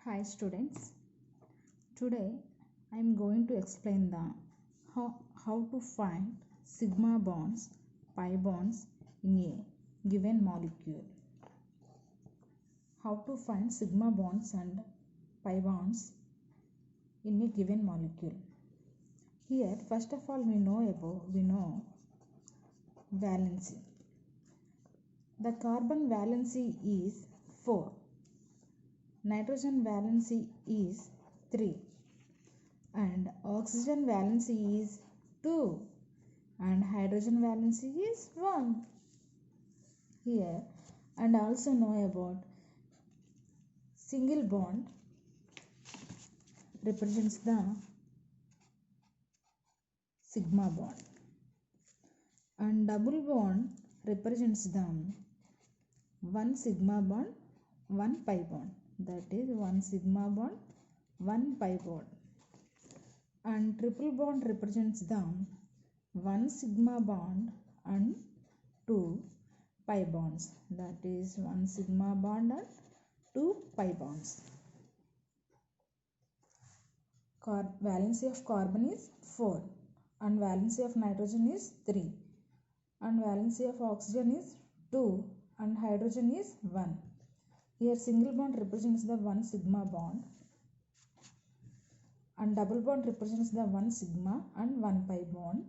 Hi students, today I am going to explain how to find sigma bonds, pi bonds in a given molecule. How to find sigma bonds and pi bonds in a given molecule. Here first of all we know valency. The carbon valency is 4. Nitrogen valency is 3 and oxygen valency is 2 and hydrogen valency is 1 here. And also know about single bond represents the sigma bond and double bond represents the one sigma bond, one pi bond, that is one sigma bond, one pi bond. And triple bond represents the one sigma bond and two pi bonds, that is one sigma bond and two pi bonds. Valency of carbon is 4 and valency of nitrogen is 3 and valency of oxygen is 2 and hydrogen is 1. Here single bond represents the one sigma bond and double bond represents the one sigma and one pi bond.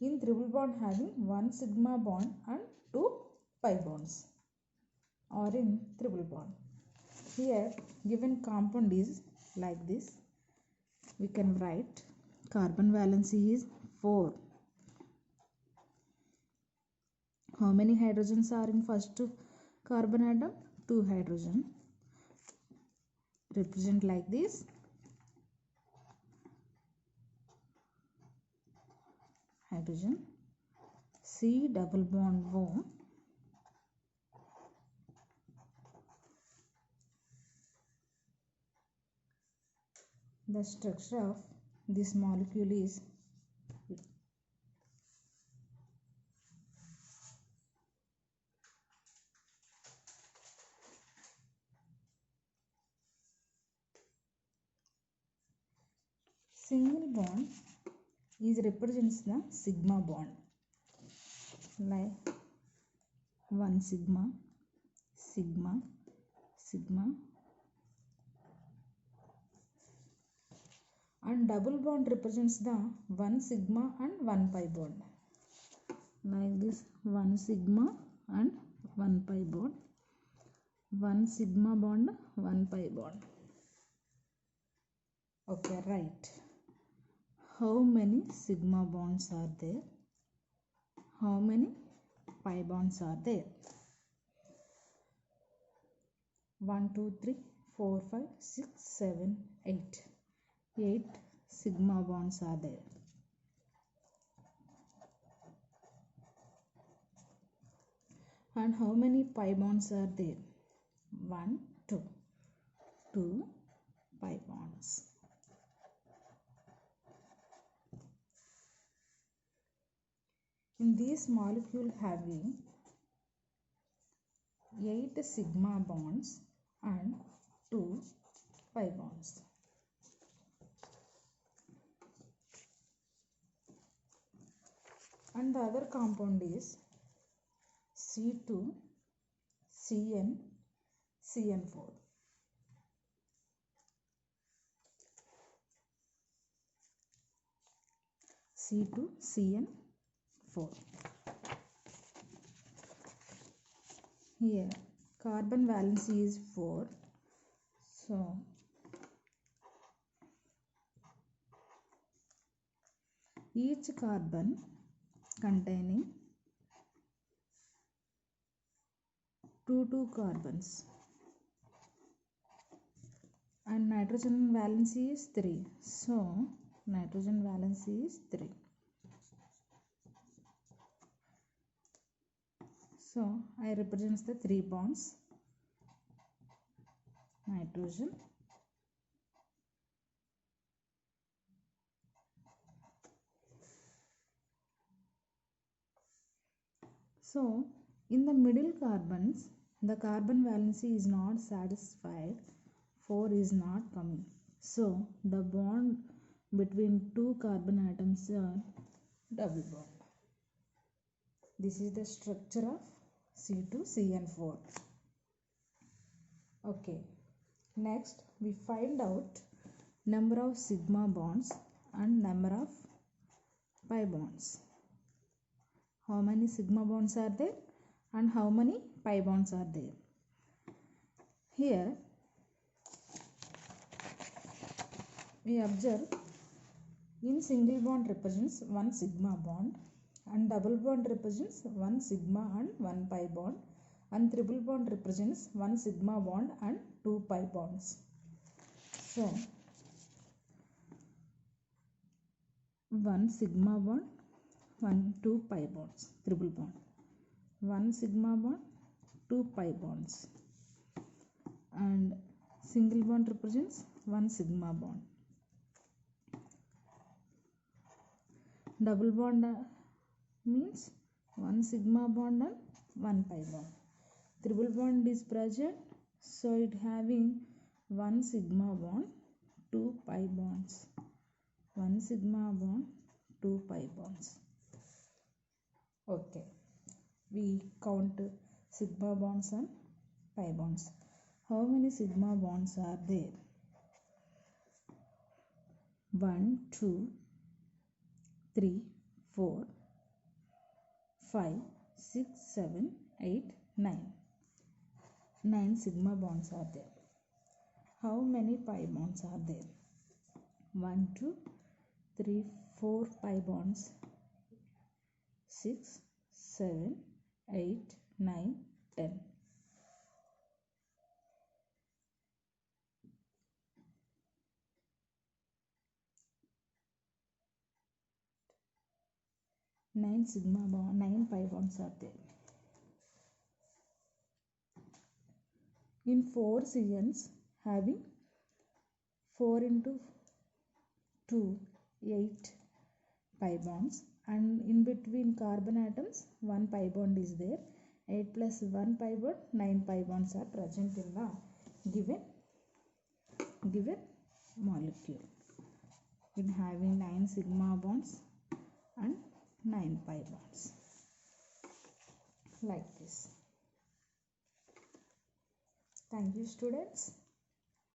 In triple bond having one sigma bond and two pi bonds, or in triple bond. Here given compound is like this. We can write carbon valency is 4. How many hydrogens are in first carbon atom? 2 hydrogen. Represent like this. Hydrogen. C double bond O. The structure of this molecule is single bond is represents the sigma bond, like one sigma, sigma, sigma, and double bond represents the one sigma and one pi bond, like this one sigma and one pi bond, one sigma bond, one pi bond. Okay, right. How many sigma bonds are there? How many pi bonds are there? 1, 2, 3, 4, 5, 6, 7, 8. 8 sigma bonds are there. And how many pi bonds are there? 1, 2. 2 pi bonds. In this molecule having 8 sigma bonds and 2 pi bonds. And the other compound is C2, Cn, Cn4. C2, Cn4. Here carbon valency is 4. So each carbon containing 2 carbons and nitrogen valency is 3. So nitrogen valency is 3. So I represents the 3 bonds. Nitrogen, so in the middle carbons the carbon valency is not satisfied 4 is not coming. So the bond between two carbon atoms are double bond. This is the structure of C2CN4. Okay. Next we find out number of sigma bonds and number of pi bonds. How many sigma bonds are there and how many pi bonds are there? Here we observe in single bond represents one sigma bond and double bond represents one sigma and one pi bond, and triple bond represents one sigma bond and two pi bonds. So one sigma bond, two pi bonds, triple bond. One sigma bond, two pi bonds, and single bond represents one sigma bond. Double bond means one sigma bond and one pi bond. Triple bond is present, so it having one sigma bond, two pi bonds. One sigma bond, two pi bonds. Okay, we count sigma bonds and pi bonds. How many sigma bonds are there? 1, 2, 3, 4, 5, 6, 7, 8, 9. 9 sigma bonds are there. How many pi bonds are there? 1, 2, 3, 4 pi bonds. 6, 7, 8, 9, 10. Nine pi bonds are there. In 4 CNs having 4 into 2, 8 pi bonds, and in between carbon atoms 1 pi bond is there. 8 plus 1 pi bond, 9 pi bonds are present in the given molecule. In having 9 sigma bonds and 9 pi bonds, like this. Thank you, students.